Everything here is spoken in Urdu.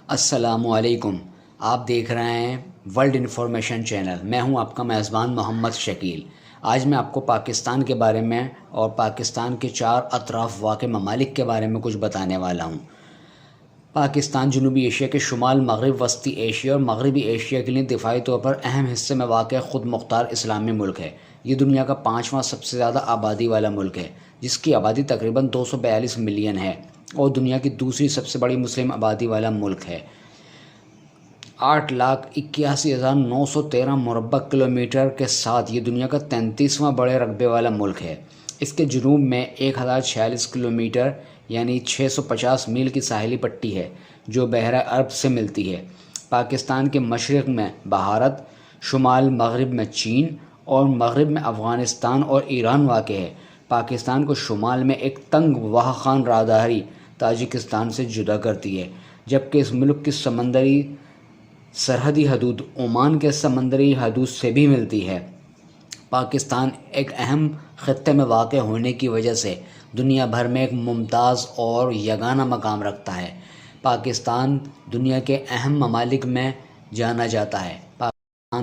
السلام علیکم۔ آپ دیکھ رہے ہیں ورلڈ انفارمیشن چینل۔ میں ہوں آپ کا میزبان محمد شکیل۔ آج میں آپ کو پاکستان کے بارے میں اور پاکستان کے 4 اطراف واقع ممالک کے بارے میں کچھ بتانے والا ہوں۔ پاکستان جنوبی ایشیا کے شمال مغرب، وسطی ایشیا اور مغربی ایشیا کے لیے دفاعی طور پر اہم حصے میں واقع خود مختار اسلامی ملک ہے۔ یہ دنیا کا 5واں سب سے زیادہ آبادی والا ملک ہے، جس کی آبادی تقریباً 242 ملین ہے اور دنیا کی دوسری سب سے بڑی مسلم آبادی والا ملک ہے۔ 8,81,913 مربع کلومیٹر کے ساتھ یہ دنیا کا 33واں بڑے رقبے والا ملک ہے۔ اس کے جنوب میں 1046 کلومیٹر یعنی 650 میل کی ساحلی پٹی ہے جو بحیرہ عرب سے ملتی ہے۔ پاکستان کے مشرق میں بھارت، شمال مغرب میں چین اور مغرب میں افغانستان اور ایران واقع ہے۔ پاکستان کو شمال میں ایک تنگ واہ خان راہداری تاجکستان سے جدا کرتی ہے، جبکہ اس ملک کی سمندری سرحدی حدود عمان کے سمندری حدود سے بھی ملتی ہے۔ پاکستان ایک اہم خطے میں واقع ہونے کی وجہ سے دنیا بھر میں ایک ممتاز اور یگانہ مقام رکھتا ہے۔ پاکستان دنیا کے اہم ممالک میں جانا جاتا ہے۔